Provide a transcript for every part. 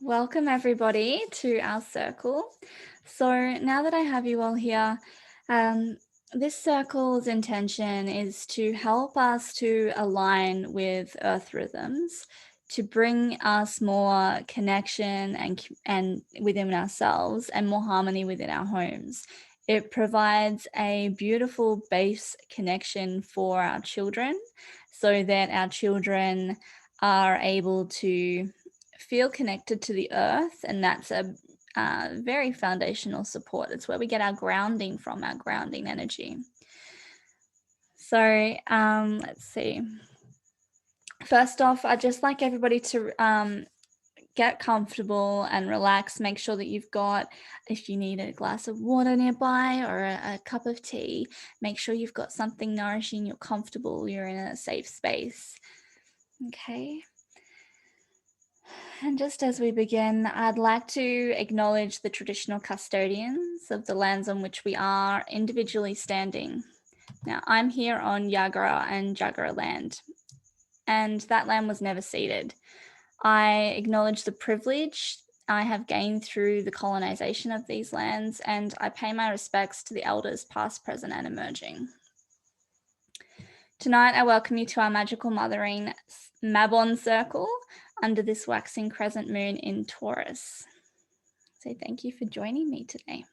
Welcome everybody to our circle. So now that I have you all here, um, this circle's intention is to help us to align with earth rhythms, to bring us more connection and within ourselves and more harmony within our homes. It provides a beautiful base connection for our children so that our children are able to feel connected to the earth, and that's a very foundational support. It's where we get our grounding from, our grounding energy. So let's see. First off, I'd just like everybody to get comfortable and relax. Make sure that you've got, if you need a glass of water nearby or a cup of tea, make sure you've got something nourishing, you're comfortable, you're in a safe space. Okay. And just as we begin, I'd like to acknowledge the traditional custodians of the lands on which we are individually standing. Now, I'm here on Yagara and Jagara land, and that land was never ceded. I acknowledge the privilege I have gained through the colonization of these lands, and I pay my respects to the elders past, present, and emerging. Tonight, I welcome you to our magical mothering Mabon Circle under this waxing crescent moon in Taurus. So thank you for joining me today.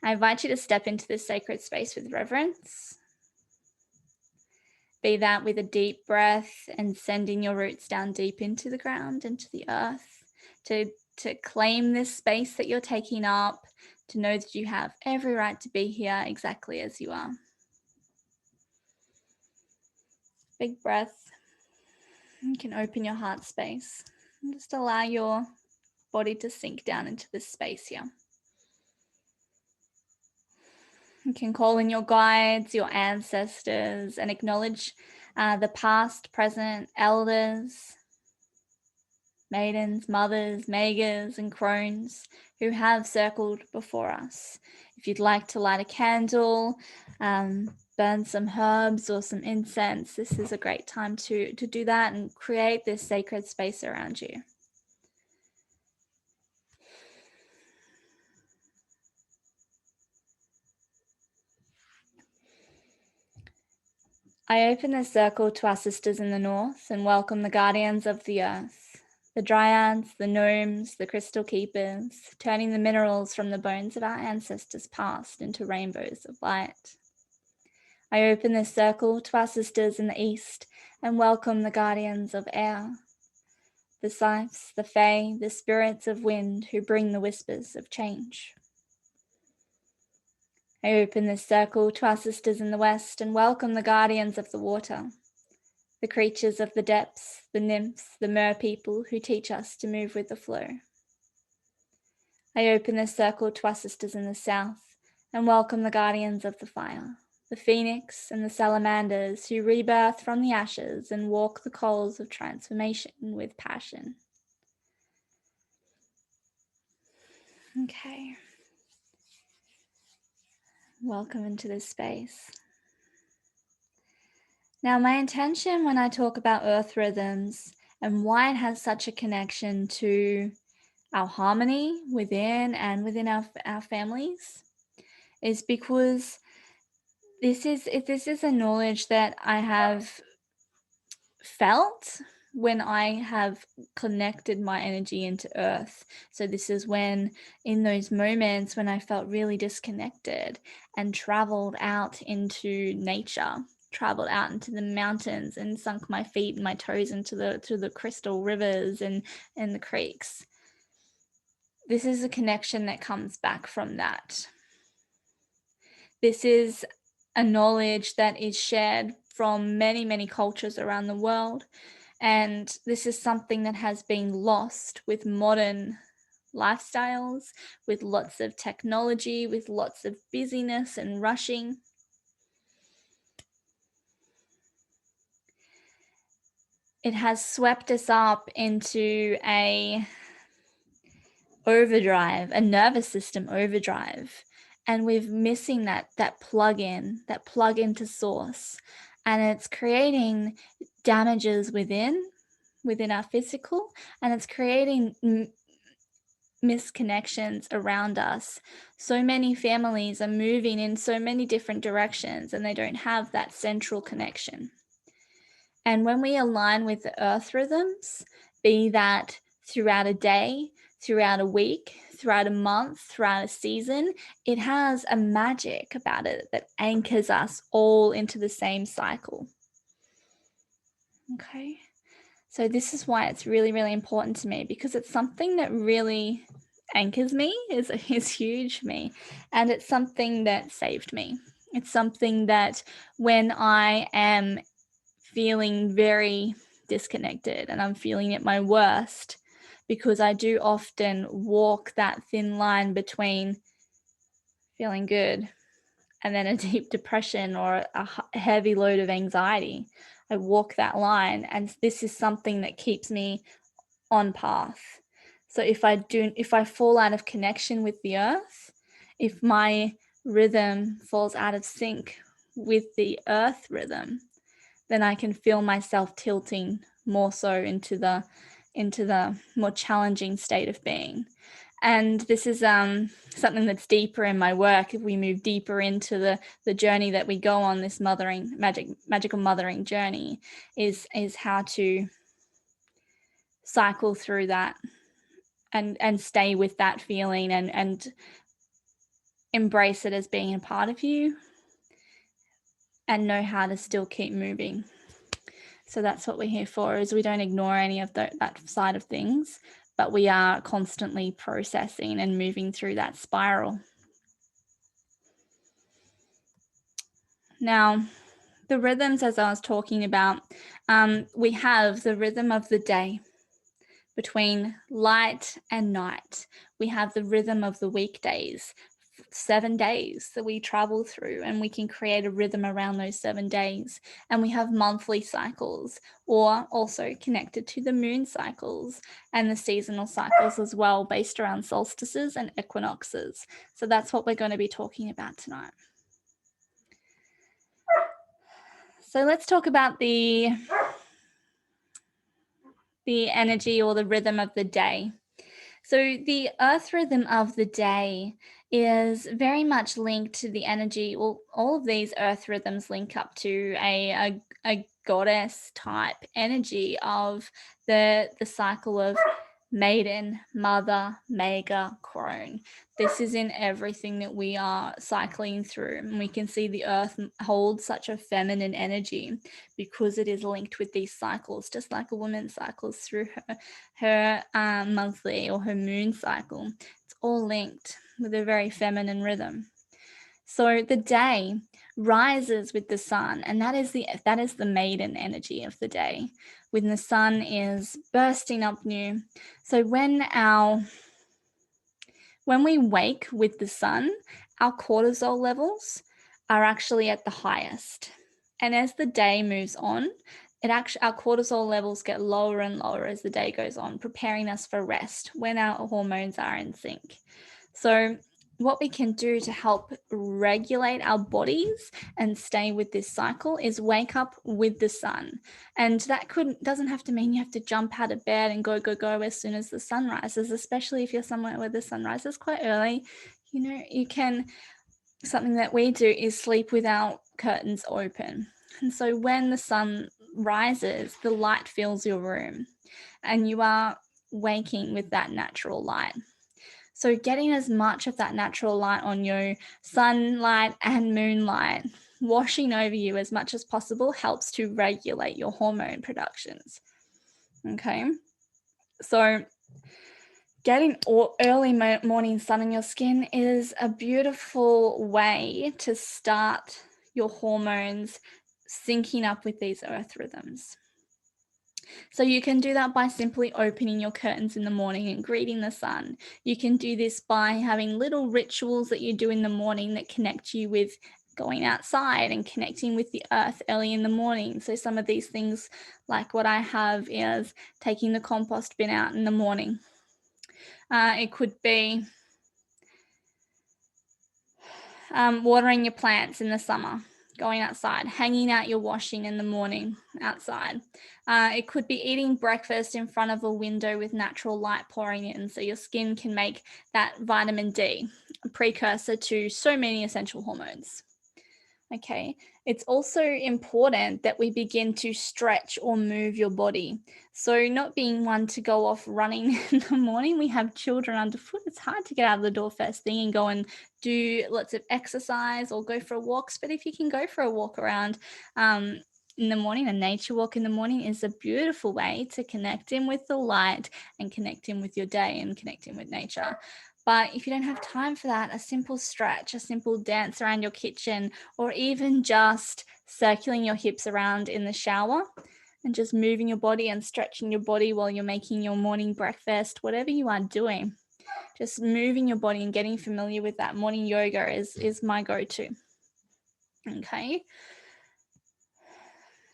I invite you to step into this sacred space with reverence. Be that with a deep breath and sending your roots down deep into the ground, into the earth, to claim this space that you're taking up, to know that you have every right to be here exactly as you are. Big breath. You can open your heart space and just allow your body to sink down into this space here. You can call in your guides, your ancestors, and acknowledge the past, present elders, maidens, mothers, magas, and crones who have circled before us. If you'd like to light a candle, burn some herbs or some incense, this is a great time to do that and create this sacred space around you. I open this circle to our sisters in the north and welcome the guardians of the earth, the dryads, the gnomes, the crystal keepers, turning the minerals from the bones of our ancestors past into rainbows of light. I open this circle to our sisters in the east and welcome the guardians of air, the scythes, the fae, the spirits of wind who bring the whispers of change. I open this circle to our sisters in the west and welcome the guardians of the water, the creatures of the depths, the nymphs, the mer people who teach us to move with the flow. I open this circle to our sisters in the south and welcome the guardians of the fire, the phoenix and the salamanders who rebirth from the ashes and walk the coals of transformation with passion. Okay. Welcome into this space. Now, my intention when I talk about earth rhythms and why it has such a connection to our harmony within and within our families is because this is a knowledge that I have felt when I have connected my energy into earth. So this is when, in those moments when I felt really disconnected and traveled out into nature, traveled out into the mountains and sunk my feet and my toes into the crystal rivers and the creeks. This is a connection that comes back from that. This is a knowledge that is shared from many, many cultures around the world. And this is something that has been lost with modern lifestyles, with lots of technology, with lots of busyness and rushing. It has swept us up into a overdrive, a nervous system overdrive. And we're missing that plug into source. And it's creating damages within, within our physical, and it's creating misconnections around us. So many families are moving in so many different directions and they don't have that central connection. And when we align with the earth rhythms, be that throughout a day, throughout a week, throughout a month, throughout a season, it has a magic about it that anchors us all into the same cycle. Okay. So this is why it's really, really important to me, because it's something that really anchors me, is huge for me. And it's something that saved me. It's something that when I am feeling very disconnected and I'm feeling at my worst, because I do often walk that thin line between feeling good and then a deep depression or a heavy load of anxiety. I walk that line, and this is something that keeps me on path. So if I fall out of connection with the earth, if my rhythm falls out of sync with the earth rhythm, then I can feel myself tilting more so into the more challenging state of being. And this is something that's deeper in my work. If we move deeper into the journey that we go on, this magical mothering journey, is how to cycle through that and stay with that feeling and embrace it as being a part of you and know how to still keep moving. So that's what we're here for, is we don't ignore any of that side of things, but we are constantly processing and moving through that spiral. Now, the rhythms, as I was talking about, we have the rhythm of the day between light and night. We have the rhythm of the weekdays, 7 days that we travel through, and we can create a rhythm around those 7 days. And we have monthly cycles, or also connected to the moon cycles and the seasonal cycles as well, based around solstices and equinoxes. So that's what we're going to be talking about tonight. So let's talk about the energy or the rhythm of the day. So the earth rhythm of the day is very much linked to the energy. Well, all of these earth rhythms link up to a goddess type energy of the cycle of maiden, mother, mega, crone. This is in everything that we are cycling through. And we can see the earth holds such a feminine energy because it is linked with these cycles, just like a woman cycles through her monthly or her moon cycle. It's all linked with a very feminine rhythm. So the day rises with the sun, and that is the maiden energy of the day, when the sun is bursting up new. So when we wake with the sun, our cortisol levels are actually at the highest. And as the day moves on, our cortisol levels get lower and lower as the day goes on, preparing us for rest when our hormones are in sync. So what we can do to help regulate our bodies and stay with this cycle is wake up with the sun. And that doesn't have to mean you have to jump out of bed and go as soon as the sun rises, especially if you're somewhere where the sun rises quite early. Something that we do is sleep with our curtains open. And so when the sun rises, the light fills your room and you are waking with that natural light. So getting as much of that natural light on you, sunlight and moonlight, washing over you as much as possible, helps to regulate your hormone productions. Okay. So getting early morning sun on your skin is a beautiful way to start your hormones syncing up with these earth rhythms. So you can do that by simply opening your curtains in the morning and greeting the sun. You can do this by having little rituals that you do in the morning that connect you with going outside and connecting with the earth early in the morning. So some of these things, like what I have, is taking the compost bin out in the morning. It could be watering your plants in the summer. going outside, hanging out your washing in the morning outside. It could be eating breakfast in front of a window with natural light pouring in so your skin can make that vitamin D, a precursor to so many essential hormones. Okay, it's also important that we begin to stretch or move your body. So, not being one to go off running in the morning, we have children underfoot. It's hard to get out of the door first thing and go and do lots of exercise or go for walks. But if you can go for a walk around in the morning, a nature walk in the morning is a beautiful way to connect in with the light and connect in with your day and connect in with nature. But if you don't have time for that, a simple stretch, a simple dance around your kitchen, or even just circling your hips around in the shower and just moving your body and stretching your body while you're making your morning breakfast, whatever you are doing, just moving your body and getting familiar with that. Morning yoga is my go-to. Okay.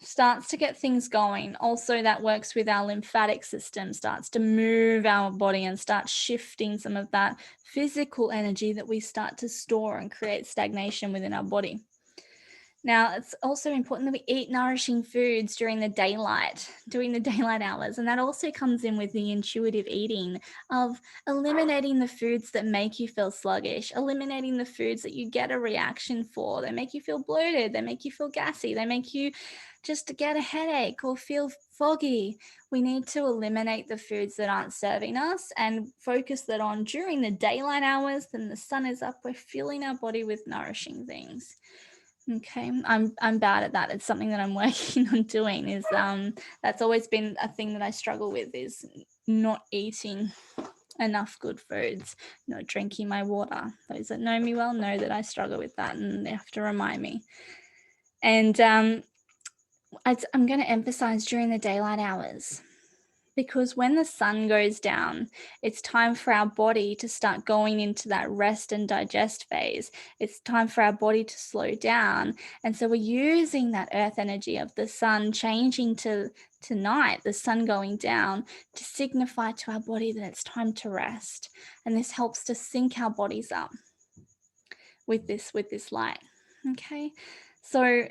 Starts to get things going. Also, that works with our lymphatic system, starts to move our body and start shifting some of that physical energy that we start to store and create stagnation within our body. Now, it's also important that we eat nourishing foods during the daylight hours. And that also comes in with the intuitive eating of eliminating the foods that make you feel sluggish, eliminating the foods that you get a reaction for. They make you feel bloated, they make you feel gassy, they make you just get a headache or feel foggy. We need to eliminate the foods that aren't serving us and focus that on during the daylight hours. Then the sun is up, we're filling our body with nourishing things. Okay, I'm bad at that. It's something that I'm working on doing. Is that's always been a thing that I struggle with, is not eating enough good foods, not drinking my water. Those that know me well know that I struggle with that, and they have to remind me. And I'm going to emphasize during the daylight hours, because when the sun goes down, it's time for our body to start going into that rest and digest phase. It's time for our body to slow down. And so we're using that earth energy of the sun changing to night, the sun going down, to signify to our body that it's time to rest. And this helps to sync our bodies up with this light. Okay. So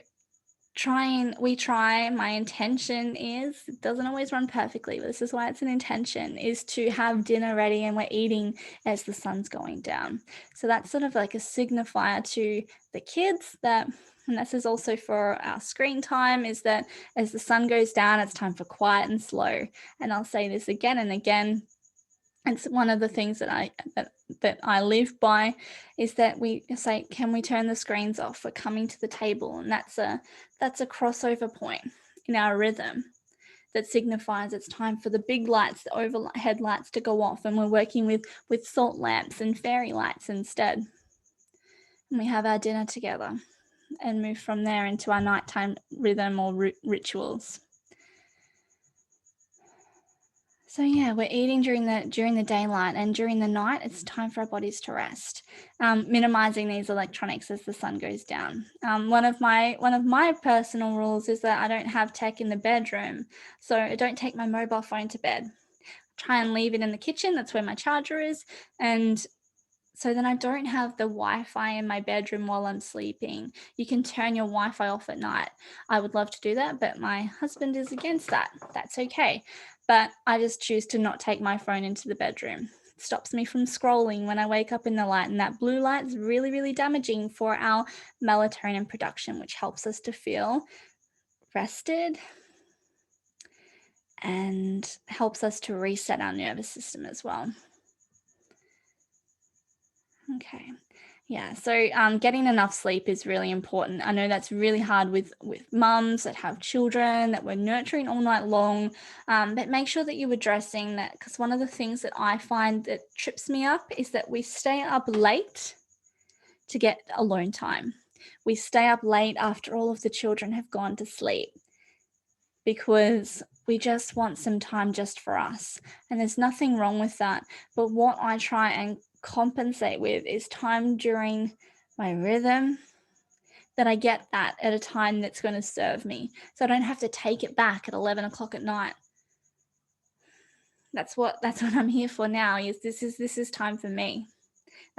my intention is, it doesn't always run perfectly, but this is why it's an intention, is to have dinner ready and we're eating as the sun's going down. So that's sort of like a signifier to the kids that, and this is also for our screen time, is that as the sun goes down, it's time for quiet and slow. And I'll say this again and again. It's one of the things that I live by, is that we say, can we turn the screens off? We're coming to the table, and that's a crossover point in our rhythm that signifies it's time for the big lights, the overhead lights, to go off, and we're working with salt lamps and fairy lights instead. And we have our dinner together and move from there into our nighttime rhythm or rituals. So yeah, we're eating during the daylight, and during the night, it's time for our bodies to rest, minimizing these electronics as the sun goes down. One of my personal rules is that I don't have tech in the bedroom, so I don't take my mobile phone to bed. Try and leave it in the kitchen. That's where my charger is, and so then I don't have the Wi-Fi in my bedroom while I'm sleeping. You can turn your Wi-Fi off at night. I would love to do that, but my husband is against that. That's okay. But I just choose to not take my phone into the bedroom. It stops me from scrolling when I wake up in the light, and that blue light is really, really damaging for our melatonin production, which helps us to feel rested and helps us to reset our nervous system as well. Okay. Yeah. So getting enough sleep is really important. I know that's really hard with mums that have children that we're nurturing all night long. But make sure that you're addressing that, because one of the things that I find that trips me up is that we stay up late to get alone time. We stay up late after all of the children have gone to sleep, because we just want some time just for us. And there's nothing wrong with that. But what I try and compensate with is time during my rhythm, that I get that at a time that's going to serve me, so I don't have to take it back at 11 o'clock at night. That's what I'm here for now. Is this is time for me.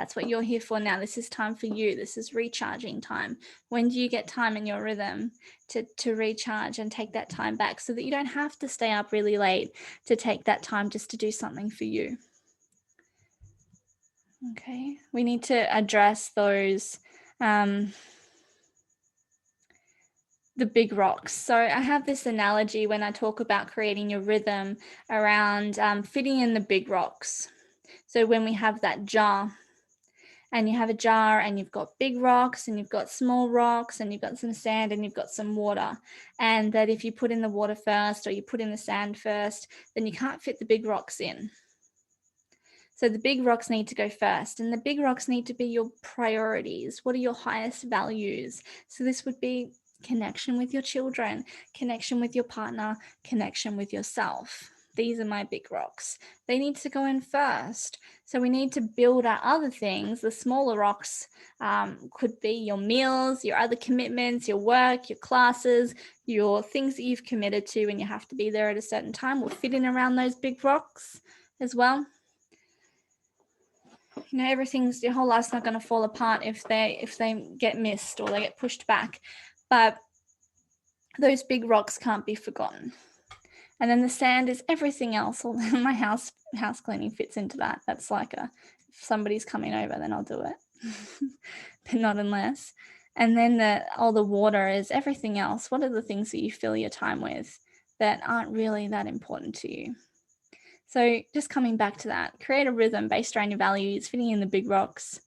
That's what you're here for now. This is time for you. This is recharging time. When do you get time in your rhythm to recharge and take that time back so that you don't have to stay up really late to take that time just to do something for you? Okay, we need to address those the big rocks. So I have this analogy when I talk about creating your rhythm around fitting in the big rocks. So when we have that jar, and you have a jar and you've got big rocks and you've got small rocks and you've got some sand and you've got some water, and that if you put in the water first or you put in the sand first, then you can't fit the big rocks in. So the big rocks need to go first, and the big rocks need to be your priorities. What are your highest values? So this would be connection with your children, connection with your partner, connection with yourself. These are my big rocks. They need to go in first. So we need to build our other things. The smaller rocks could be your meals, your other commitments, your work, your classes, your things that you've committed to and you have to be there at a certain time will fit in around those big rocks as well. You know, your whole life's not going to fall apart if they get missed or they get pushed back, but those big rocks can't be forgotten. And then the sand is everything else. My house cleaning fits into that. That's like if somebody's coming over, then I'll do it, but not unless. And then all the water is everything else. What are the things that you fill your time with that aren't really that important to you? So just coming back to that, create a rhythm based around your values, fitting in the big rocks.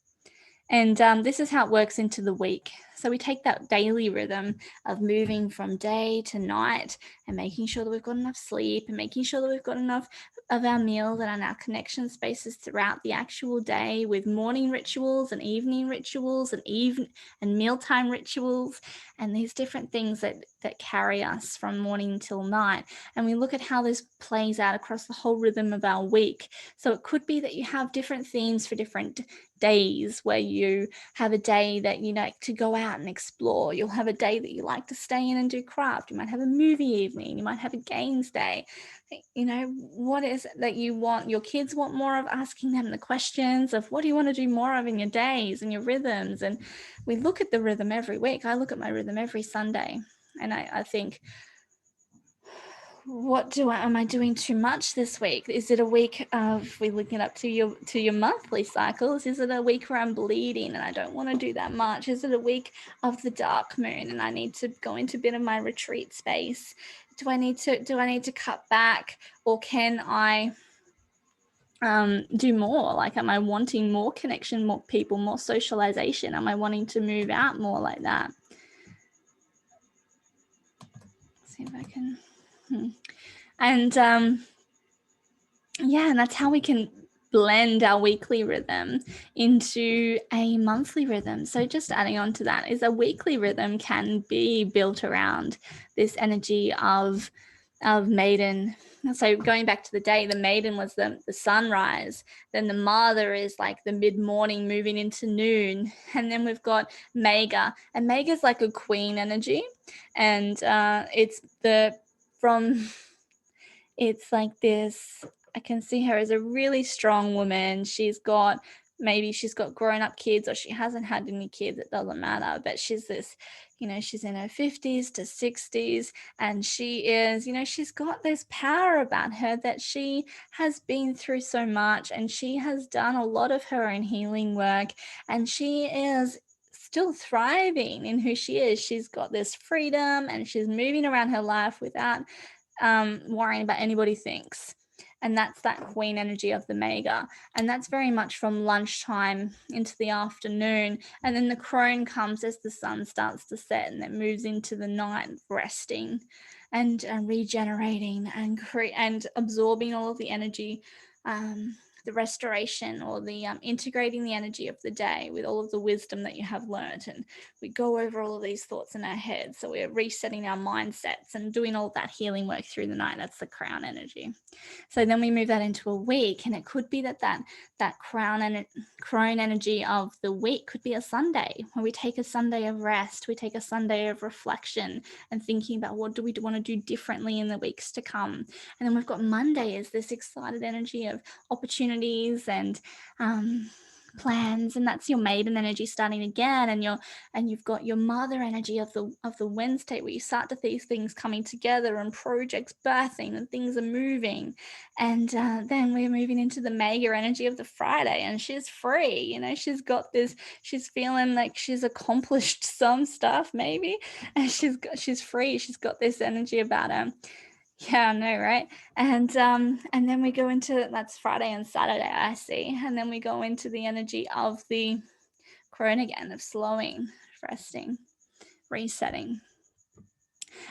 And this is how it works into the week. So we take that daily rhythm of moving from day to night and making sure that we've got enough sleep and making sure that we've got enough of our meals and our connection spaces throughout the actual day, with morning rituals and evening rituals and mealtime rituals and these different things that carry us from morning till night. And we look at how this plays out across the whole rhythm of our week. So it could be that you have different themes for different days, where you have a day that you like to go out and explore. You'll have a day that you like to stay in and do craft. You might have a movie evening. You might have a games day. You know, what is it that you want? Your kids want more of, asking them the questions of what do you want to do more of in your days and your rhythms. And we look at the rhythm every week. I look at my rhythm every Sunday and I think, am I doing too much this week? Is it a week of, we're looking up to your monthly cycles? Is it a week where I'm bleeding and I don't want to do that much? Is it a week of the dark moon and I need to go into a bit of my retreat space? Do I need to cut back, or can I do more? Like, am I wanting more connection, more people, more socialization? Am I wanting to move out more like that? Let's see if I can. And and that's how we can blend our weekly rhythm into a monthly rhythm. So just adding on to that is a weekly rhythm can be built around this energy of maiden. So going back to the day, the maiden was the sunrise. Then the mother is like the mid-morning moving into noon. And then we've got Mega. And Mega's like a queen energy. And it's like this, I can see her as a really strong woman. Maybe she's got grown-up kids, or she hasn't had any kids, it doesn't matter, but she's this, she's in her 50s to 60s, and she is, she's got this power about her that she has been through so much, and she has done a lot of her own healing work, and she is still thriving in who she is. She's got this freedom and she's moving around her life without worrying about anybody thinks. And that's that queen energy of the Mega. And that's very much from lunchtime into the afternoon. And then the crone comes as the sun starts to set, and it moves into the night, resting and regenerating and absorbing all of the energy, the restoration, or the integrating the energy of the day with all of the wisdom that you have learned. And we go over all of these thoughts in our head. So we're resetting our mindsets and doing all that healing work through the night. That's the crown energy. So then we move that into a week, and it could be that crone energy of the week could be a Sunday, where we take a Sunday of rest, we take a Sunday of reflection and thinking about what do we want to do differently in the weeks to come. And then we've got Monday as this excited energy of opportunities and plans, and that's your maiden energy starting again, and you've got your mother energy of the Wednesday, where you start to see things coming together and projects birthing and things are moving. And then we're moving into the mega energy of the Friday, and she's free, she's got this, she's feeling like she's accomplished some stuff maybe, and she's free, she's got this energy about her. Yeah, I know, right? And then we go into, that's Friday and Saturday, I see. And then we go into the energy of the crone again, of slowing, resting, resetting.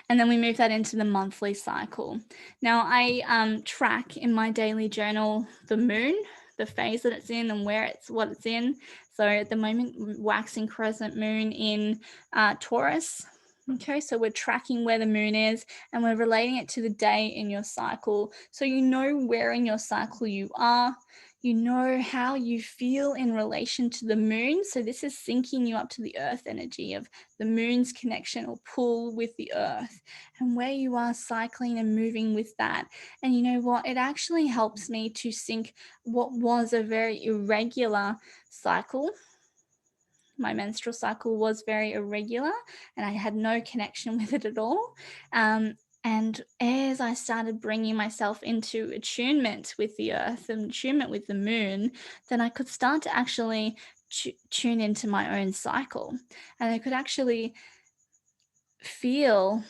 And then we move that into the monthly cycle. Now, I track in my daily journal the moon, the phase that it's in, and what it's in. So at the moment, waxing crescent moon in Taurus. Okay, so we're tracking where the moon is, and we're relating it to the day in your cycle. So you know where in your cycle you are. You know how you feel in relation to the moon. So this is syncing you up to the earth energy of the moon's connection or pull with the earth, and where you are cycling and moving with that. And you know what? It actually helps me to sync what was a very irregular cycle. My menstrual cycle was very irregular, and I had no connection with it at all. And as I started bringing myself into attunement with the earth and attunement with the moon, then I could start to actually tune into my own cycle. And I could actually feel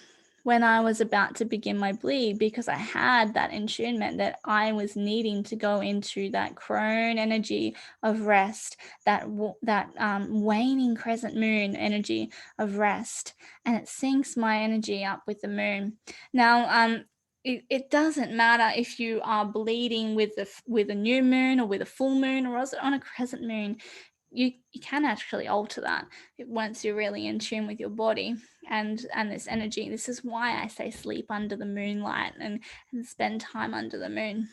when I was about to begin my bleed, because I had that attunement that I was needing to go into that crone energy of rest, that waning crescent moon energy of rest, and it syncs my energy up with the moon. Now, it doesn't matter if you are bleeding with a new moon or with a full moon, or else on a crescent moon. You can actually alter that once you're really in tune with your body and this energy. This is why I say sleep under the moonlight and spend time under the moon.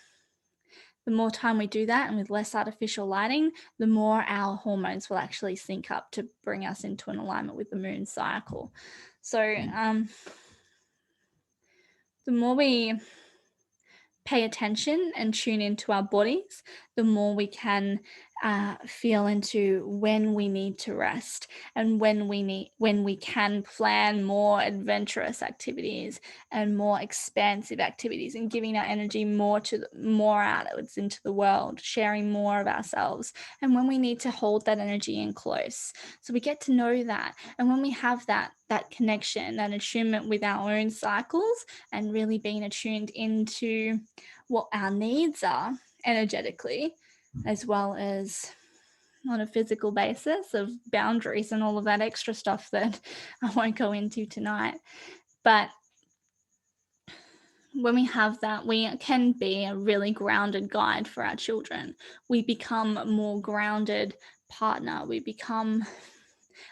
The more time we do that, and with less artificial lighting, the more our hormones will actually sync up to bring us into an alignment with the moon cycle. So the more we pay attention and tune into our bodies, the more we can feel into when we need to rest, and when we can plan more adventurous activities and more expansive activities, and giving our energy more outwards into the world, sharing more of ourselves, and when we need to hold that energy in close. So we get to know that, and when we have that connection, that attunement with our own cycles, and really being attuned into what our needs are energetically, as well as on a physical basis of boundaries and all of that extra stuff that I won't go into tonight. But when we have that, we can be a really grounded guide for our children. We become a more grounded partner. We become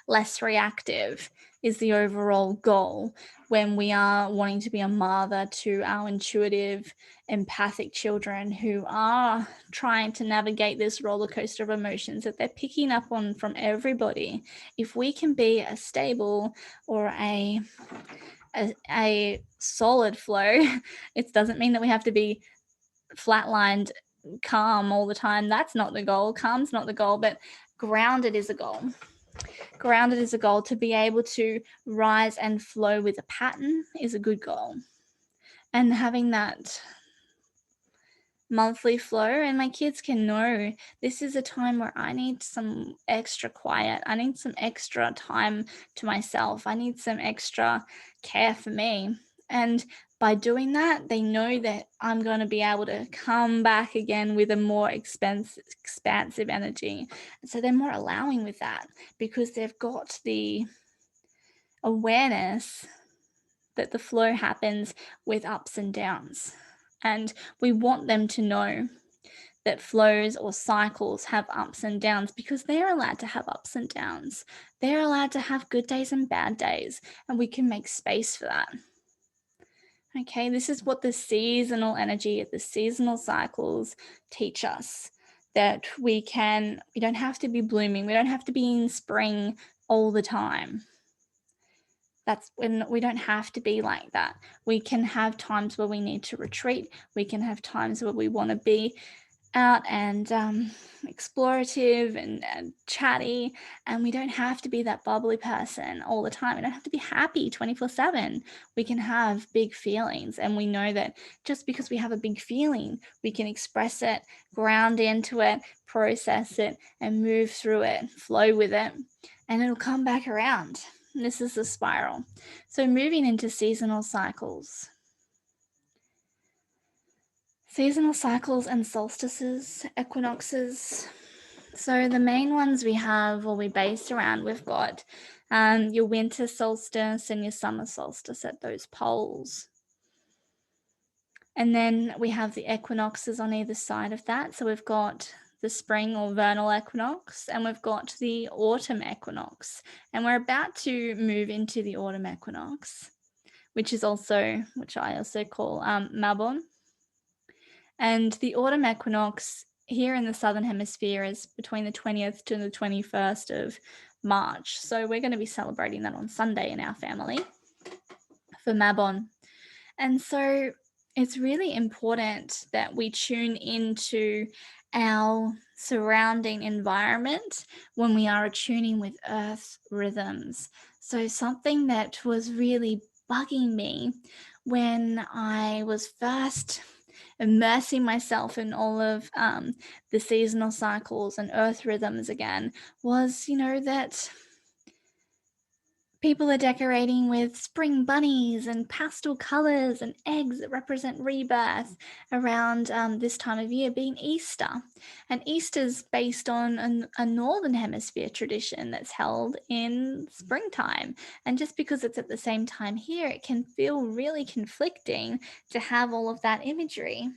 less reactive, is the overall goal when we are wanting to be a mother to our intuitive, empathic children who are trying to navigate this roller coaster of emotions that they're picking up on from everybody. If we can be a stable or a solid flow, it doesn't mean that we have to be flatlined calm all the time. That's not the goal. Calm's not the goal, but grounded is a goal. Grounded is a goal. To be able to rise and flow with a pattern is a good goal. And having that monthly flow, and my kids can know this is a time where I need some extra quiet. I need some extra time to myself. I need some extra care for me. And by doing that, they know that I'm going to be able to come back again with a more expansive energy. And so they're more allowing with that, because they've got the awareness that the flow happens with ups and downs. And we want them to know that flows or cycles have ups and downs, because they're allowed to have ups and downs. They're allowed to have good days and bad days, and we can make space for that. Okay, this is what the seasonal energy, the seasonal cycles teach us, that we don't have to be blooming. We don't have to be in spring all the time. That's when we don't have to be like that. We can have times where we need to retreat. We can have times where we want to be out and explorative and chatty, and we don't have to be that bubbly person all the time. We don't have to be happy 24/7. We can have big feelings, and we know that just because we have a big feeling, we can express it, ground into it, process it, and move through it, flow with it, and it'll come back around. This is the spiral. So moving into seasonal cycles. Seasonal cycles and solstices, equinoxes. So the main ones we have, or we base around, we've got your winter solstice and your summer solstice at those poles. And then we have the equinoxes on either side of that. So we've got the spring or vernal equinox, and we've got the autumn equinox. And we're about to move into the autumn equinox, which I also call Mabon. And the autumn equinox here in the southern hemisphere is between the 20th to the 21st of March. So we're going to be celebrating that on Sunday in our family for Mabon. And so it's really important that we tune into our surrounding environment when we are attuning with earth rhythms. So something that was really bugging me when I was first immersing myself in all of the seasonal cycles and earth rhythms again was, that people are decorating with spring bunnies and pastel colors and eggs that represent rebirth around this time of year, being Easter. And Easter's based on a northern hemisphere tradition that's held in springtime. And just because it's at the same time here, it can feel really conflicting to have all of that imagery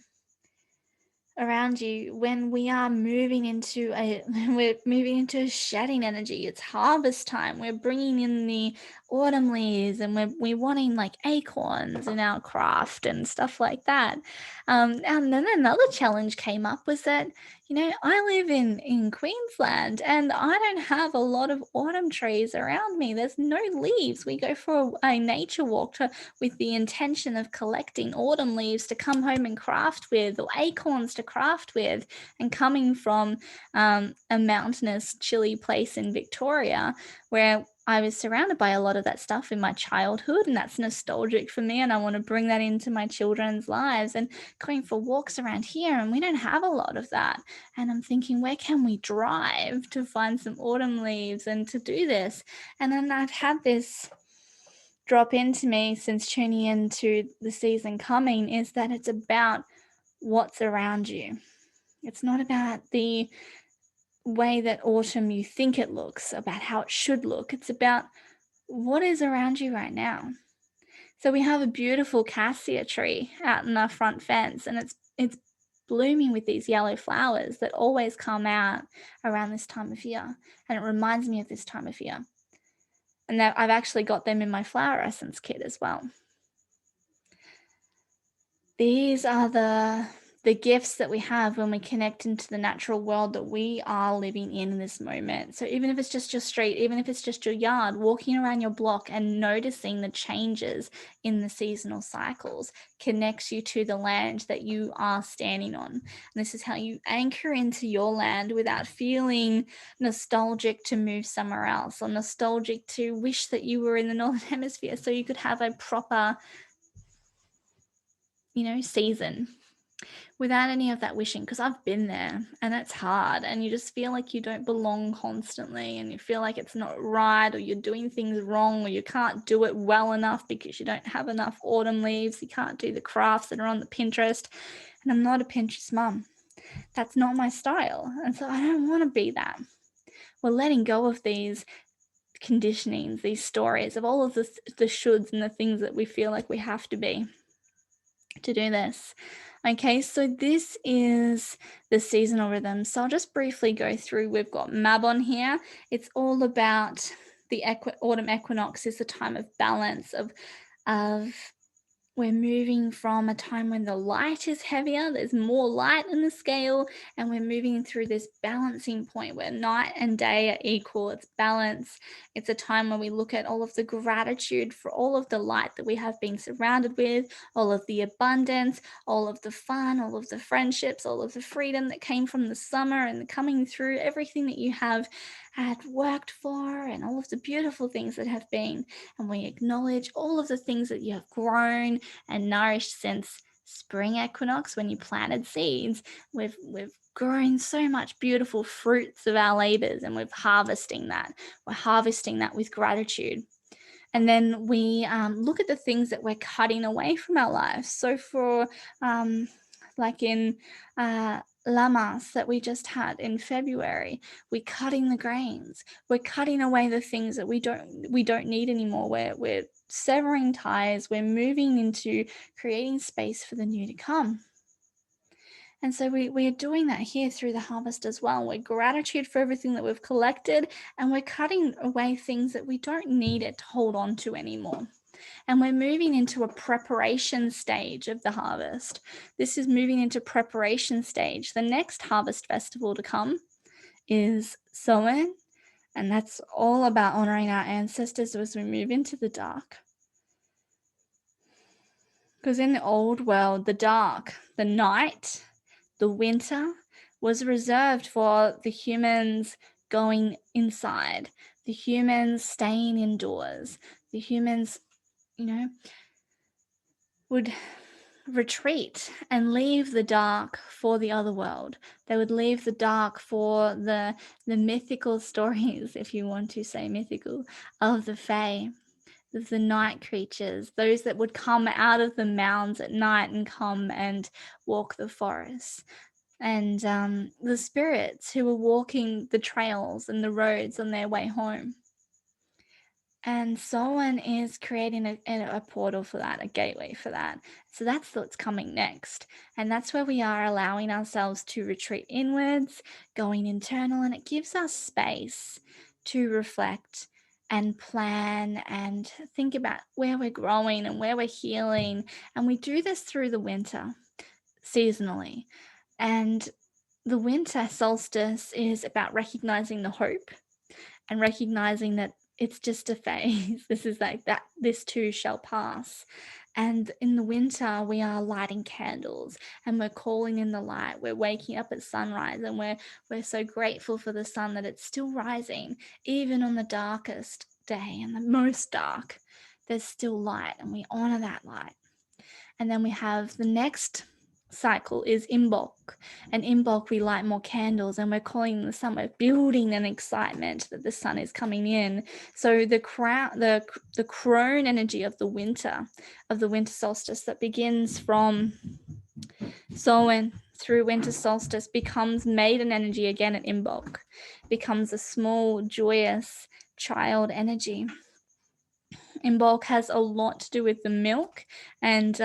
around you when we are moving into a shedding energy. It's harvest time. We're bringing in the autumn leaves, and we're wanting like acorns in our craft and stuff like that. And then another challenge came up was that, I live in Queensland, and I don't have a lot of autumn trees around me. There's no leaves. We go for a nature walk with the intention of collecting autumn leaves to come home and craft with, or acorns to craft with. And coming from a mountainous, chilly place in Victoria, where I was surrounded by a lot of that stuff in my childhood, and that's nostalgic for me, and I want to bring that into my children's lives. And going for walks around here, and we don't have a lot of that. And I'm thinking, where can we drive to find some autumn leaves and to do this? And then I've had this drop into me since tuning into the season coming, is that it's about what's around you. It's not about the way that autumn you think it looks, about how it should look. It's about what is around you right now. So we have a beautiful cassia tree out in our front fence, and it's blooming with these yellow flowers that always come out around this time of year, and it reminds me of this time of year. And that I've actually got them in my flower essence kit as well. These are the gifts that we have when we connect into the natural world that we are living in this moment. So even if it's just your street, even if it's just your yard, walking around your block and noticing the changes in the seasonal cycles connects you to the land that you are standing on. And this is how you anchor into your land without feeling nostalgic to move somewhere else, or nostalgic to wish that you were in the northern hemisphere so you could have a proper season without any of that wishing. Because I've been there, and it's hard, and you just feel like you don't belong constantly, and you feel like it's not right, or you're doing things wrong, or you can't do it well enough because you don't have enough autumn leaves, you can't do the crafts that are on the Pinterest. And I'm not a Pinterest mum. That's not my style, and so I don't want to be that. We're letting go of these conditionings, these stories of all of the shoulds and the things that we feel like we have to be to do this. Okay, so this is the seasonal rhythm. So I'll just briefly go through. We've got Mabon here. It's all about the autumn equinox is the time of balance, of we're moving from a time when the light is heavier, there's more light in the scale, and we're moving through this balancing point where night and day are equal. It's balance. It's a time when we look at all of the gratitude for all of the light that we have been surrounded with, all of the abundance, all of the fun, all of the friendships, all of the freedom that came from the summer and the coming through, everything that you have had worked for, and all of the beautiful things that have been. And we acknowledge all of the things that you have grown and nourished since spring equinox when you planted seeds. We've grown so much beautiful fruits of our labors, and we're harvesting that with gratitude. And then we look at the things that we're cutting away from our lives. So for like in Lamas that we just had in February, we're cutting the grains. We're cutting away the things that we don't need anymore. We're severing ties. We're moving into creating space for the new to come. And so we are doing that here through the harvest as well. We're gratitude for everything that we've collected, and we're cutting away things that we don't need it to hold on to anymore. And we're moving into a preparation stage of the harvest. This is moving into preparation stage. The next harvest festival to come is Samhain, and that's all about honoring our ancestors as we move into the dark. Because in the old world, the dark, the night, the winter was reserved for the humans going inside, the humans staying indoors, the humans, would retreat and leave the dark for the other world. They would leave the dark for the mythical stories, if you want to say mythical, of the Fae, of the night creatures, those that would come out of the mounds at night and come and walk the forests. And the spirits who were walking the trails and the roads on their way home. And someone is creating a portal for that, a gateway for that. So that's what's coming next. And that's where we are allowing ourselves to retreat inwards, going internal, and it gives us space to reflect and plan and think about where we're growing and where we're healing. And we do this through the winter, seasonally. And the winter solstice is about recognizing the hope and recognizing that it's just a phase. This is like that, this too shall pass. And in the winter, we are lighting candles and we're calling in the light. We're waking up at sunrise, and we're so grateful for the sun that it's still rising, even on the darkest day and the most dark. There's still light, and we honor that light. And then we have the next cycle is Imbolc. And Imbolc, we light more candles, and we're calling the sun, we're building an excitement that the sun is coming in. So the crone energy of the winter solstice that begins from Samhain through winter solstice becomes maiden energy again at Imbolc, becomes a small, joyous child energy. Imbolc has a lot to do with the milk, and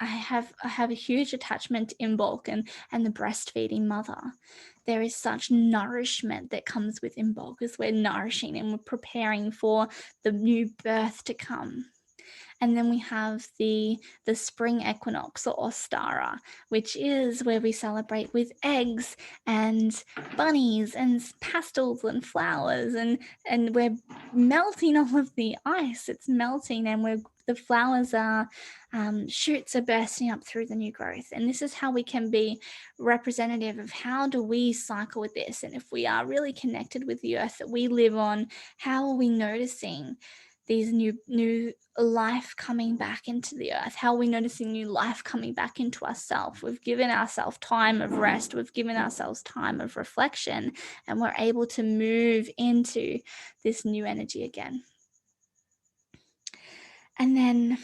I have a huge attachment to Imbolc and the breastfeeding mother. There is such nourishment that comes with Imbolc as we're nourishing and we're preparing for the new birth to come. And then we have the spring equinox, or Ostara, which is where we celebrate with eggs and bunnies and pastels and flowers, and we're melting all of the ice. It's melting, and the flowers are shoots are bursting up through the new growth. And this is how we can be representative of how do we cycle with this. And if we are really connected with the earth that we live on, how are we noticing these new life coming back into the earth? How are we noticing new life coming back into ourselves? We've given ourselves time of rest, we've given ourselves time of reflection, and we're able to move into this new energy again. And then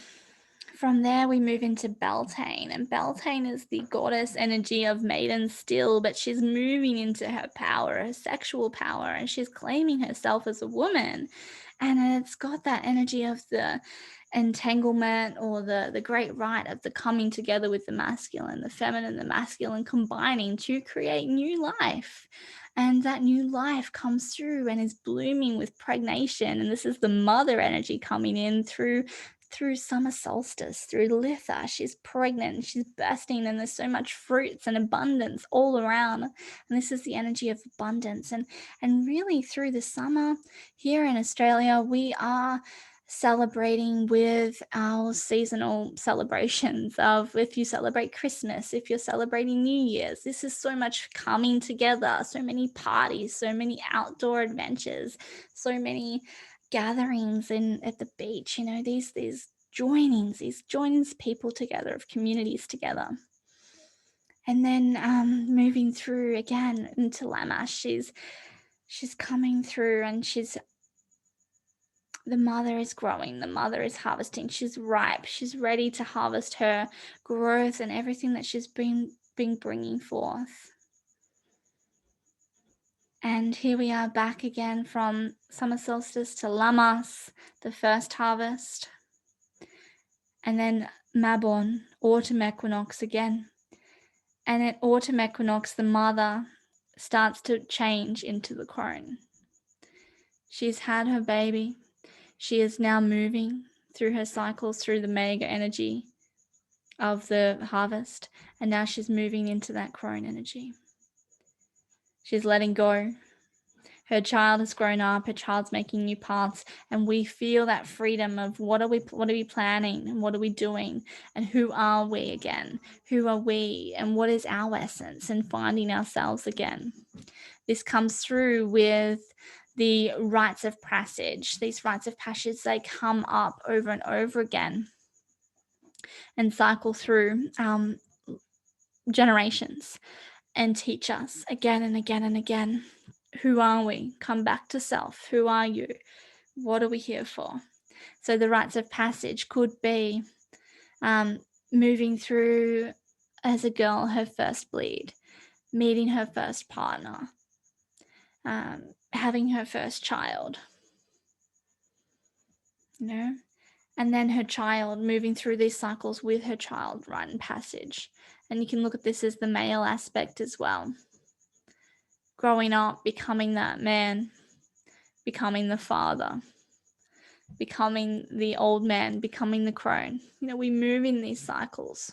from there, we move into Beltane, and Beltane is the goddess energy of maiden still, but she's moving into her power, her sexual power, and she's claiming herself as a woman. And it's got that energy of the entanglement, or the great rite of the coming together with the masculine, the feminine, the masculine combining to create new life. And that new life comes through and is blooming with pregnation. And this is the mother energy coming in through through summer solstice, through Litha. She's pregnant, she's bursting, and there's so much fruits and abundance all around. And this is the energy of abundance. And really through the summer here in Australia, we are celebrating with our seasonal celebrations of, if you celebrate Christmas, if you're celebrating New Year's, this is so much coming together, so many parties, so many outdoor adventures, so many gatherings in at the beach, these joinings people together, of communities together. And then moving through again into Lamash, she's coming through, and the mother is growing, the mother is harvesting, she's ripe, she's ready to harvest her growth and everything that she's been bringing forth. And here we are back again from summer solstice to Lamas, the first harvest. And then Mabon, autumn equinox again. And at autumn equinox, the mother starts to change into the crone. She's had her baby. She is now moving through her cycles, through the mega energy of the harvest. And now she's moving into that crone energy. She's letting go. Her child has grown up, her child's making new paths, and we feel that freedom of what are we planning, and what are we doing, and who are we again? Who are we, and what is our essence, and finding ourselves again. This comes through with the rites of passage. These rites of passage, they come up over and over again and cycle through generations and teach us again and again and again. Who are we? Come back to self. Who are you? What are we here for? So the rites of passage could be moving through as a girl her first bleed, meeting her first partner, having her first child, and then her child, moving through these cycles with her child, rite and passage. And you can look at this as the male aspect as well. Growing up, becoming that man, becoming the father, becoming the old man, becoming the crone. We move in these cycles.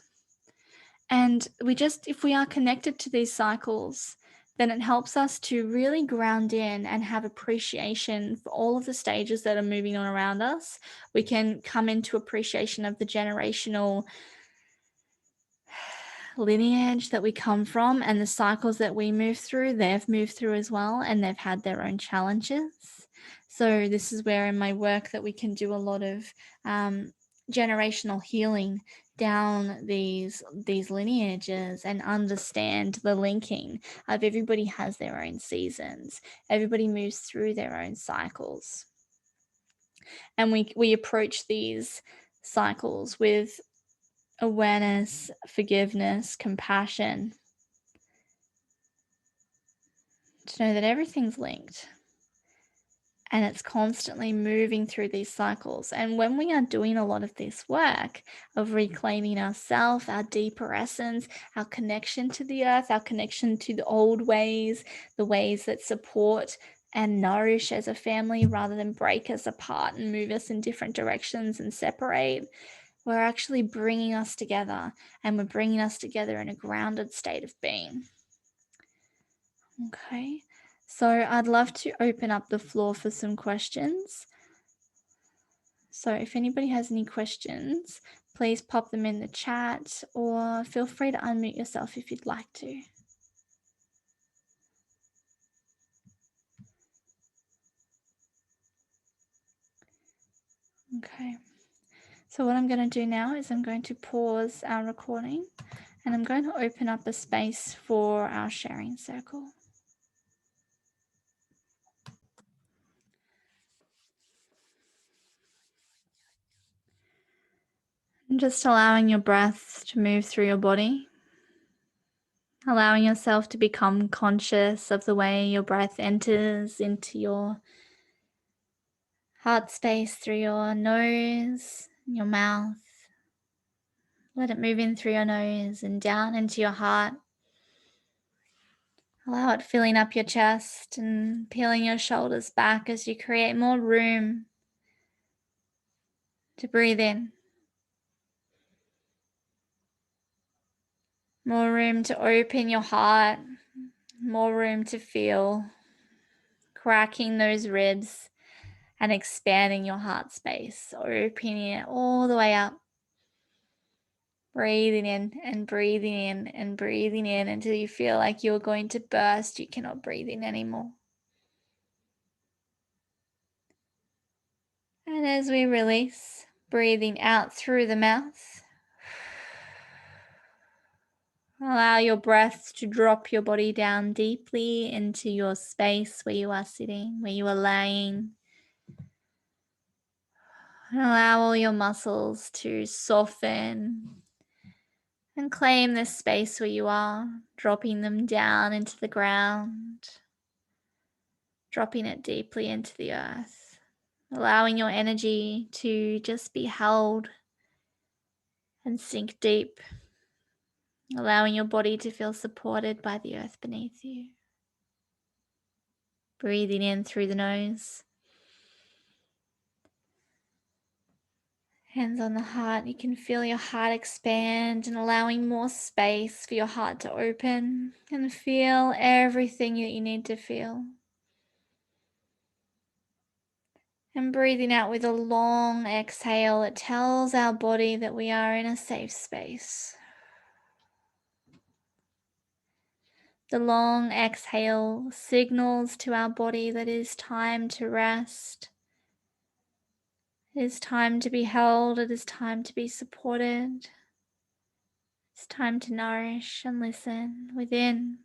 And if we are connected to these cycles, then it helps us to really ground in and have appreciation for all of the stages that are moving on around us. We can come into appreciation of the generational lineage that we come from, and the cycles that we move through, they've moved through as well, and they've had their own challenges. So this is where in my work that we can do a lot of generational healing down these lineages and understand the linking of everybody has their own seasons. Everybody moves through their own cycles. And we approach these cycles with awareness, forgiveness, compassion, to know that everything's linked and it's constantly moving through these cycles. And when we are doing a lot of this work of reclaiming ourselves, our deeper essence, our connection to the earth, our connection to the old ways, the ways that support and nourish as a family rather than break us apart and move us in different directions and separate, we're actually bringing us together, and we're bringing us together in a grounded state of being. Okay, so I'd love to open up the floor for some questions. So if anybody has any questions, please pop them in the chat, or feel free to unmute yourself if you'd like to. Okay, so what I'm going to do now is I'm going to pause our recording, and I'm going to open up a space for our sharing circle. And just allowing your breath to move through your body. Allowing yourself to become conscious of the way your breath enters into your heart space through your nose, your mouth. Let it move in through your nose and down into your heart. Allow it filling up your chest and peeling your shoulders back as you create more room to breathe in. More room to open your heart. More room to feel, cracking those ribs and expanding your heart space, opening it all the way up. Breathing in and breathing in and breathing in until you feel like you're going to burst. You cannot breathe in anymore. And as we release, breathing out through the mouth, allow your breath to drop your body down deeply into your space where you are sitting, where you are laying. And allow all your muscles to soften and claim this space where you are, dropping them down into the ground, dropping it deeply into the earth, allowing your energy to just be held and sink deep, allowing your body to feel supported by the earth beneath you. Breathing in through the nose. Hands on the heart, you can feel your heart expand and allowing more space for your heart to open and feel everything that you need to feel. And breathing out with a long exhale, it tells our body that we are in a safe space. The long exhale signals to our body that it is time to rest. It is time to be held. It is time to be supported. It's time to nourish and listen within.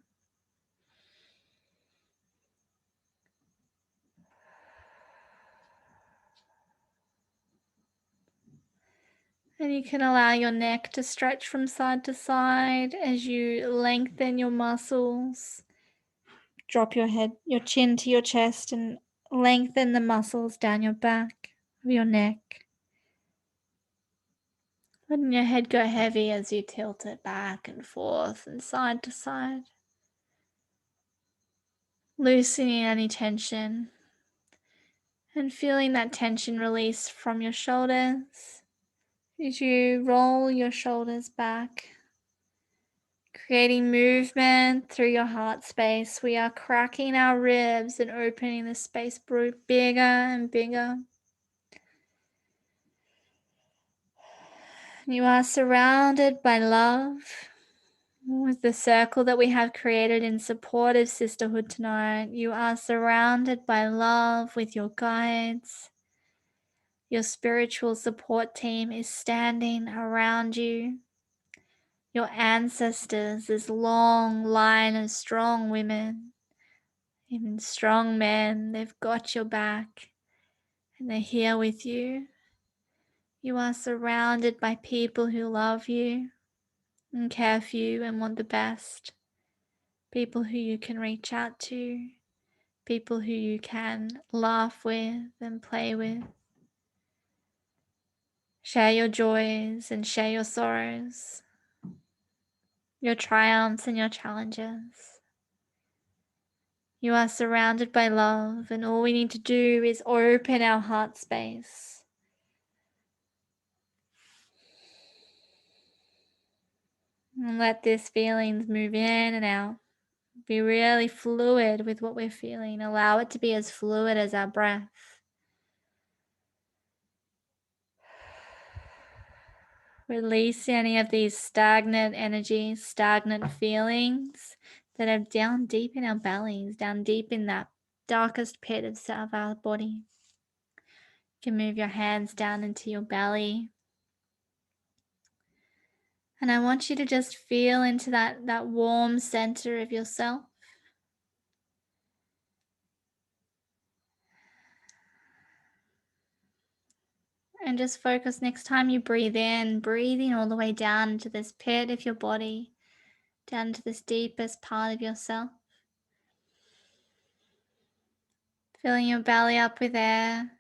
And you can allow your neck to stretch from side to side as you lengthen your muscles. Drop your head, your chin to your chest and lengthen the muscles down your back of your neck. Letting your head go heavy as you tilt it back and forth and side to side. Loosening any tension and feeling that tension release from your shoulders as you roll your shoulders back. Creating movement through your heart space. We are cracking our ribs and opening the space bigger and bigger. You are surrounded by love with the circle that we have created in supportive sisterhood tonight. You are surrounded by love with your guides. Your spiritual support team is standing around you. Your ancestors, this long line of strong women, even strong men, they've got your back and they're here with you. You are surrounded by people who love you and care for you and want the best. People who you can reach out to, people who you can laugh with and play with. Share your joys and share your sorrows, your triumphs and your challenges. You are surrounded by love, and all we need to do is open our heart space. And let these feelings move in and out. Be really fluid with what we're feeling. Allow it to be as fluid as our breath. Release any of these stagnant energies, stagnant feelings that are down deep in our bellies, down deep in that darkest pit of our body. You can move your hands down into your belly. And I want you to just feel into that warm center of yourself. And just focus next time you breathe in, breathing all the way down into this pit of your body, down to this deepest part of yourself. Filling your belly up with air.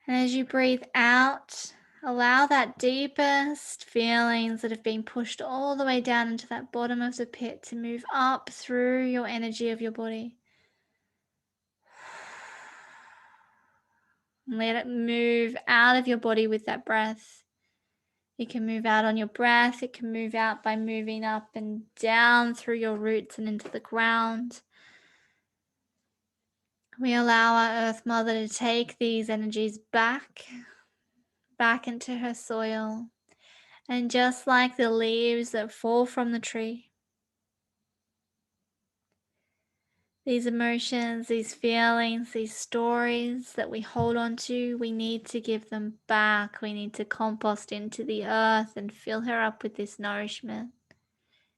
And as you breathe out, allow that deepest feelings that have been pushed all the way down into that bottom of the pit to move up through your energy of your body. And let it move out of your body with that breath. It can move out on your breath. It can move out by moving up and down through your roots and into the ground. We allow our Earth Mother to take these energies back into her soil. And just like the leaves that fall from the tree, these emotions, these feelings, these stories that we hold on to, we need to give them back. We need to compost into the earth and fill her up with this nourishment.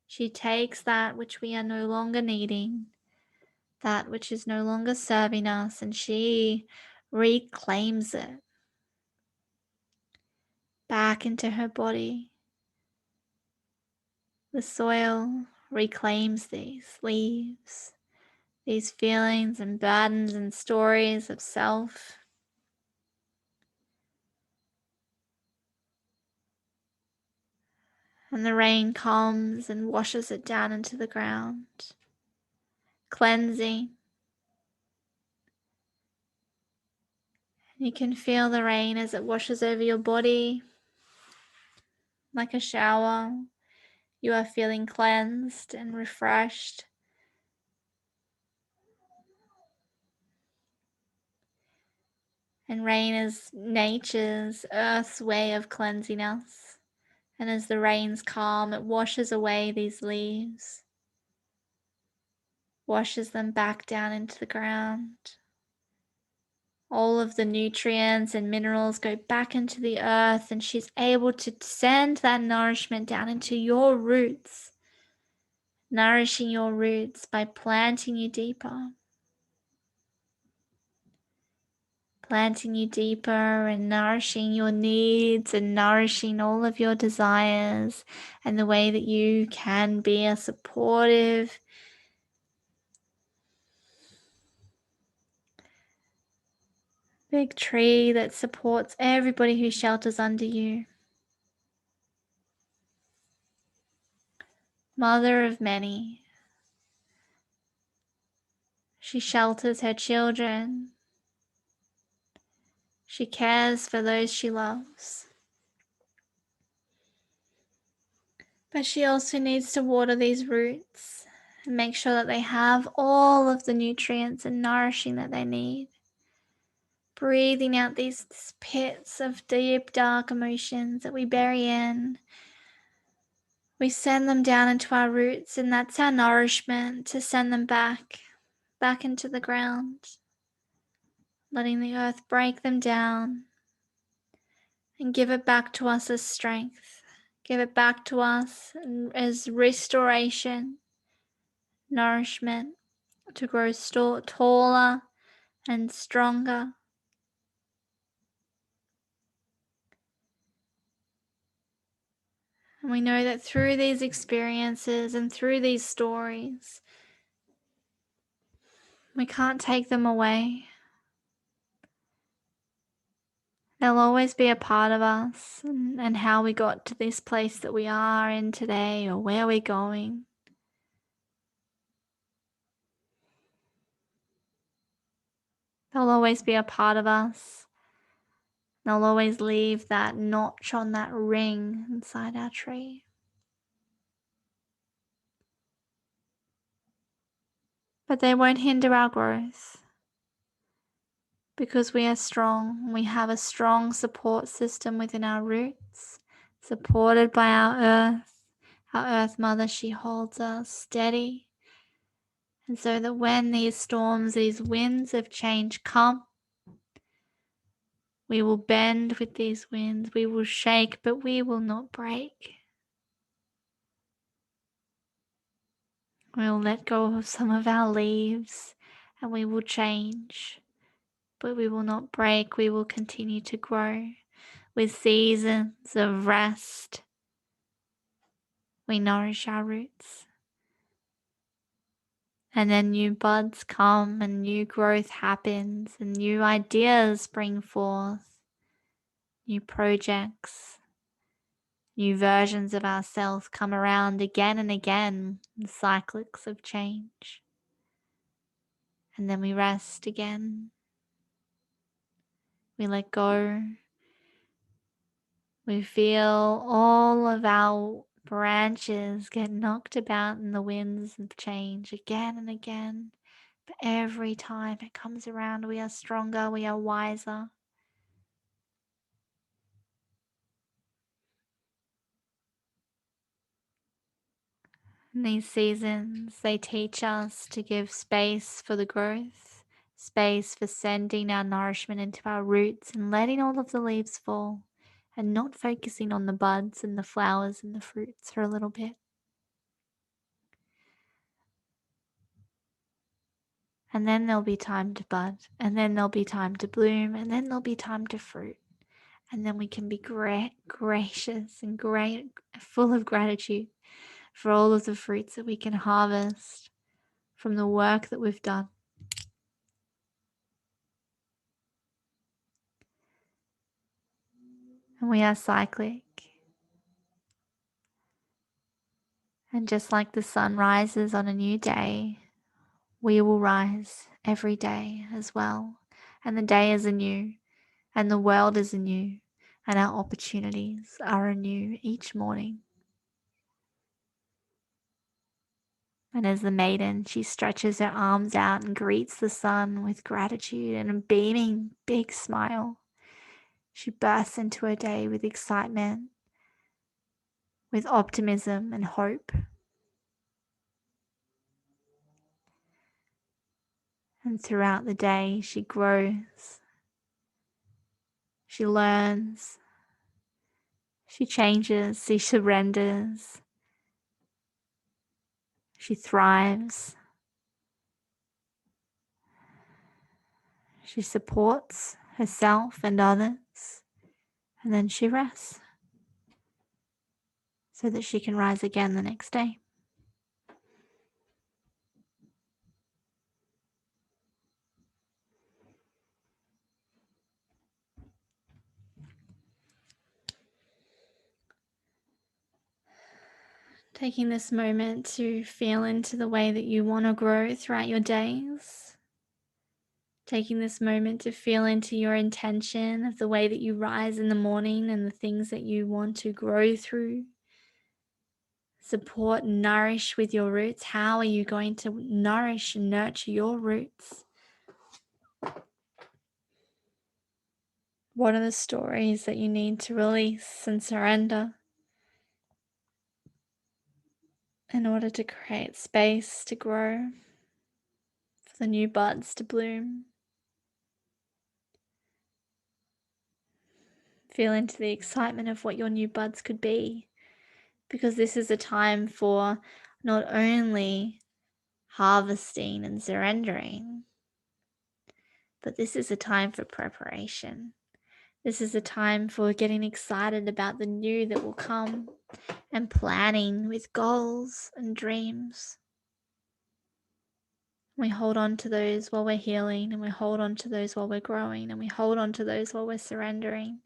She takes that which we are no longer needing, that which is no longer serving us, and she reclaims it back into her body. The soil reclaims these leaves, these feelings and burdens and stories of self. And the rain comes and washes it down into the ground, cleansing. You can feel the rain as it washes over your body like a shower. You are feeling cleansed and refreshed. And rain is nature's, Earth's way of cleansing us. And as the rains calm, it washes away these leaves, washes them back down into the ground. All of the nutrients and minerals go back into the earth, and she's able to send that nourishment down into your roots, nourishing your roots by planting you deeper. Planting you deeper and nourishing your needs and nourishing all of your desires and the way that you can be a supportive, big tree that supports everybody who shelters under you. Mother of many. She shelters her children. She cares for those she loves. But she also needs to water these roots and make sure that they have all of the nutrients and nourishing that they need. Breathing out these pits of deep, dark emotions that we bury in. We send them down into our roots, and that's our nourishment to send them back into the ground. Letting the earth break them down and give it back to us as strength. Give it back to us as restoration, nourishment to grow taller and stronger. And we know that through these experiences and through these stories, we can't take them away. They'll always be a part of us and how we got to this place that we are in today or where we're going. They'll always be a part of us. They'll always leave that notch on that ring inside our tree. But they won't hinder our growth because we are strong. We have a strong support system within our roots, supported by our earth. Our earth mother, she holds us steady. And so that when these storms, these winds of change come, we will bend with these winds. We will shake, but we will not break. We will let go of some of our leaves and we will change, but we will not break. We will continue to grow with seasons of rest. We nourish our roots. And then new buds come and new growth happens and new ideas spring forth, new projects, new versions of ourselves come around again and again in cyclics of change. And then we rest again. We let go. We feel all of our branches get knocked about in the winds of change again and again. But every time it comes around, we are stronger, we are wiser. In these seasons, they teach us to give space for the growth, space for sending our nourishment into our roots and letting all of the leaves fall, and not focusing on the buds and the flowers and the fruits for a little bit. And then there'll be time to bud, and then there'll be time to bloom, and then there'll be time to fruit. And then we can be gracious and full of gratitude for all of the fruits that we can harvest from the work that we've done. And we are cyclic. And just like the sun rises on a new day, we will rise every day as well. And the day is anew, and the world is anew, and our opportunities are anew each morning. And as the maiden, she stretches her arms out and greets the sun with gratitude and a beaming big smile. She bursts into her day with excitement, with optimism and hope. And throughout the day, she grows, she learns, she changes, she surrenders, she thrives, she supports herself and others, and then she rests so that she can rise again the next day. Taking this moment to feel into the way that you want to grow throughout your days. Taking this moment to feel into your intention of the way that you rise in the morning and the things that you want to grow through. Support and nourish with your roots. How are you going to nourish and nurture your roots? What are the stories that you need to release and surrender in order to create space to grow, for the new buds to bloom? Feel into the excitement of what your new buds could be, because this is a time for not only harvesting and surrendering, but this is a time for preparation. This is a time for getting excited about the new that will come and planning with goals and dreams. We hold on to those while we're healing, and we hold on to those while we're growing, and we hold on to those while we're surrendering,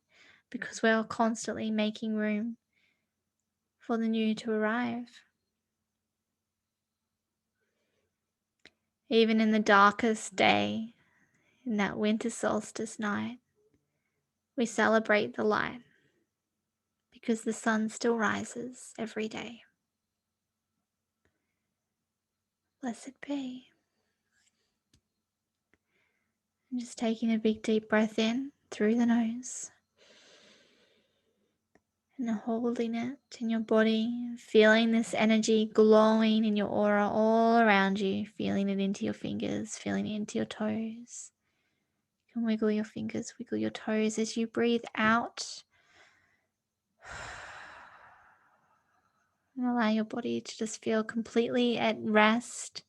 because we are constantly making room for the new to arrive. Even in the darkest day, in that winter solstice night, we celebrate the light, because the sun still rises every day. Blessed be. And just taking a big deep breath in through the nose and holding it in your body, feeling this energy glowing in your aura all around you, feeling it into your fingers, feeling it into your toes. You can wiggle your fingers, wiggle your toes as you breathe out. And allow your body to just feel completely at rest,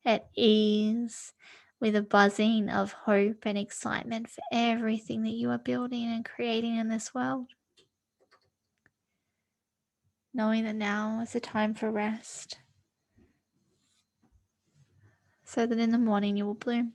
at ease, with a buzzing of hope and excitement for everything that you are building and creating in this world. Knowing that now is a time for rest, so that in the morning you will bloom.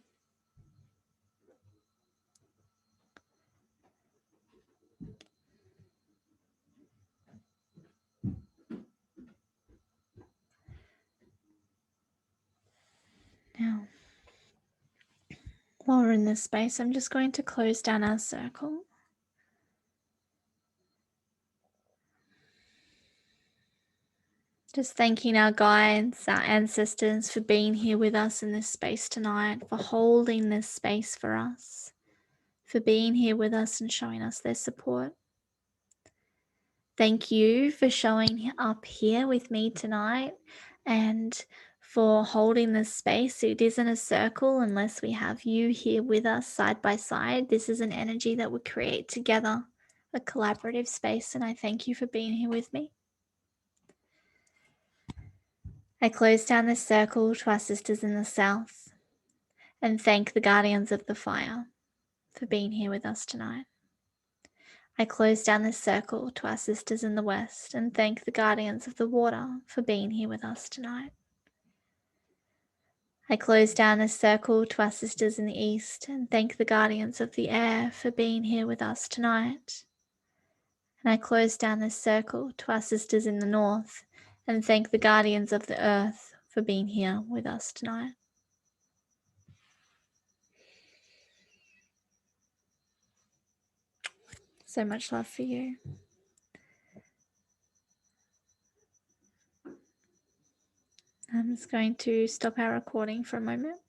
Now, While we're in this space, I'm just going to close down our circle. Just thanking our guides, our ancestors for being here with us in this space tonight, for holding this space for us, for being here with us and showing us their support. Thank you for showing up here with me tonight and for holding this space. It isn't a circle unless we have you here with us side by side. This is an energy that we create together, a collaborative space, and I thank you for being here with me. I close down this circle to our sisters in the south and thank the guardians of the fire for being here with us tonight. I close down this circle to our sisters in the west and thank the guardians of the water for being here with us tonight. I close down this circle to our sisters in the east and thank the guardians of the air for being here with us tonight. And I close down this circle to our sisters in the north and thank the guardians of the earth for being here with us tonight. So much love for you. I'm just going to stop our recording for a moment.